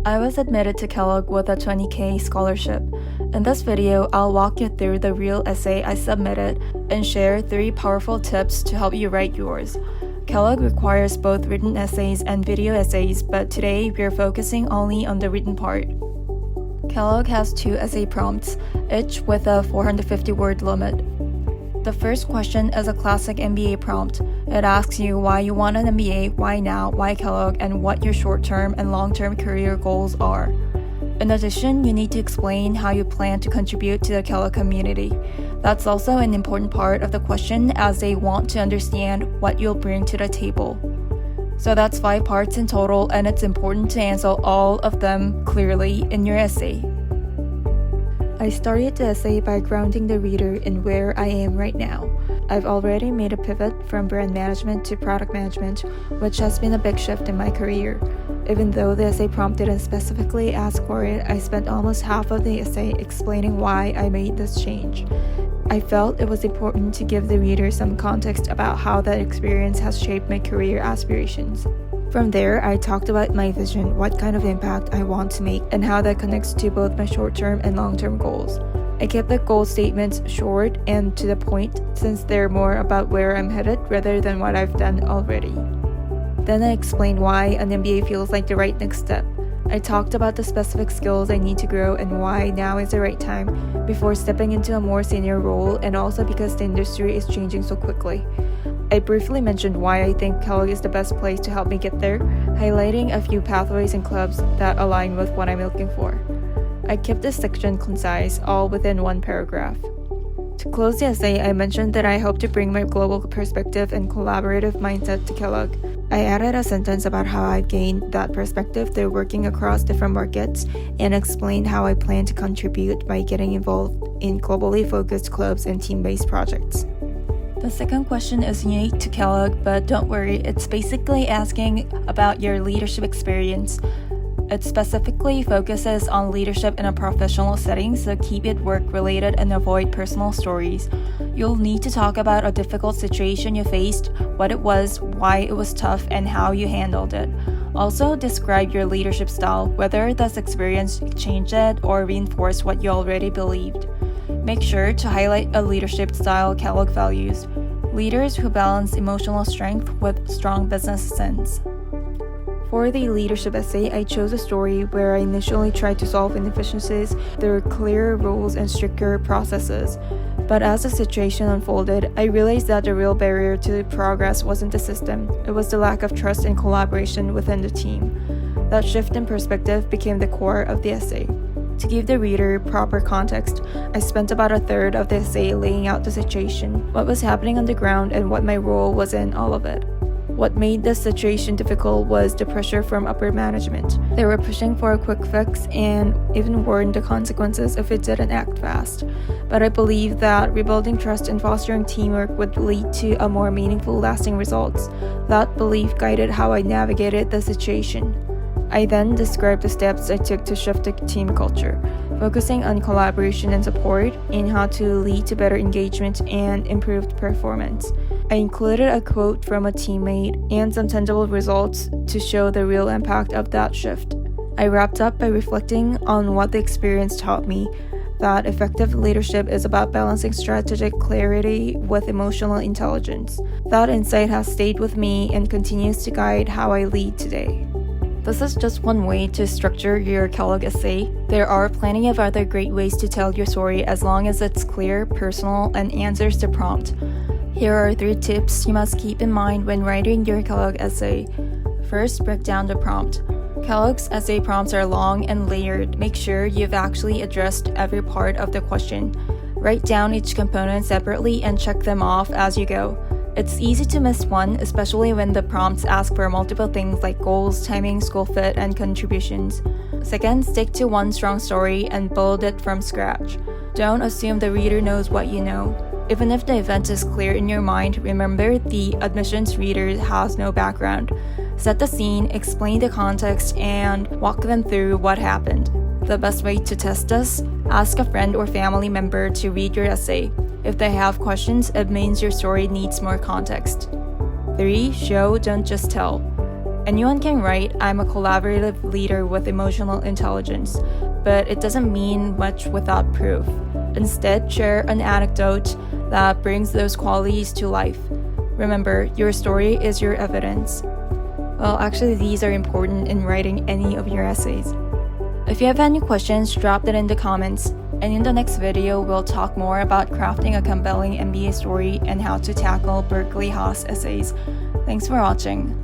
I was admitted to Kellogg with a $20K scholarship. In this video, I'll walk you through the real essay I submitted and share 3 powerful tips to help you write yours. Kellogg requires both written essays and video essays, but today we're focusing only on the written part. Kellogg has 2 essay prompts, each with a 450-word limit. The first question is a classic MBA prompt. It asks you why you want an MBA, why now, why Kellogg, and what your short-term and long-term career goals are. In addition, you need to explain how you plan to contribute to the Kellogg community. That's also an important part of the question, as they want to understand what you'll bring to the table. So that's 5 parts in total, and it's important to answer all of them clearly in your essay. I started the essay by grounding the reader in where I am right now. I've already made a pivot from brand management to product management, which has been a big shift in my career. Even though the essay prompt didn't specifically ask for it, I spent almost half of the essay explaining why I made this change. I felt it was important to give the reader some context about how that experience has shaped my career aspirations. From there, I talked about my vision, what kind of impact I want to make, and how that connects to both my short-term and long-term goals. I kept the goal statements short and to the point, since they're more about where I'm headed rather than what I've done already. Then I explained why an MBA feels like the right next step. I talked about the specific skills I need to grow and why now is the right time before stepping into a more senior role, and also because the industry is changing so quickly. I briefly mentioned why I think Kellogg is the best place to help me get there, highlighting a few pathways and clubs that align with what I'm looking for. I kept this section concise, all within 1 paragraph. To close the essay, I mentioned that I hope to bring my global perspective and collaborative mindset to Kellogg. I added a sentence about how I've gained that perspective through working across different markets, and explained how I plan to contribute by getting involved in globally focused clubs and team-based projects. The second question is unique to Kellogg, but don't worry, it's basically asking about your leadership experience. It specifically focuses on leadership in a professional setting, so keep it work-related and avoid personal stories. You'll need to talk about a difficult situation you faced, what it was, why it was tough, and how you handled it. Also, describe your leadership style, whether this experience changed it or reinforced what you already believed. Make sure to highlight a leadership style Kellogg values. Leaders who balance emotional strength with strong business sense. For the leadership essay, I chose a story where I initially tried to solve inefficiencies through clearer rules and stricter processes. But as the situation unfolded, I realized that the real barrier to progress wasn't the system, it was the lack of trust and collaboration within the team. That shift in perspective became the core of the essay. To give the reader proper context, I spent about a third of the essay laying out the situation, what was happening on the ground, and what my role was in all of it. What made this situation difficult was the pressure from upper management. They were pushing for a quick fix and even warned the consequences if it didn't act fast. But I believe that rebuilding trust and fostering teamwork would lead to a more meaningful, lasting results. That belief guided how I navigated the situation. I then described the steps I took to shift the team culture, focusing on collaboration and support, and how to lead to better engagement and improved performance. I included a quote from a teammate and some tangible results to show the real impact of that shift. I wrapped up by reflecting on what the experience taught me, that effective leadership is about balancing strategic clarity with emotional intelligence. That insight has stayed with me and continues to guide how I lead today. This is just one way to structure your Kellogg essay. There are plenty of other great ways to tell your story as long as it's clear, personal, and answers the prompt. Here are 3 tips you must keep in mind when writing your Kellogg essay. First, break down the prompt. Kellogg's essay prompts are long and layered. Make sure you've actually addressed every part of the question. Write down each component separately and check them off as you go. It's easy to miss one, especially when the prompts ask for multiple things like goals, timing, school fit, and contributions. Second, stick to one strong story and build it from scratch. Don't assume the reader knows what you know. Even if the event is clear in your mind, remember the admissions reader has no background. Set the scene, explain the context, and walk them through what happened. The best way to test this? Ask a friend or family member to read your essay. If they have questions, it means your story needs more context. 3. Show, don't just tell. Anyone can write, "I'm a collaborative leader with emotional intelligence," but it doesn't mean much without proof. Instead, share an anecdote that brings those qualities to life. Remember, your story is your evidence. Well, actually, these are important in writing any of your essays. If you have any questions, drop that in the comments. And in the next video, we'll talk more about crafting a compelling MBA story and how to tackle Berkeley Haas essays. Thanks for watching.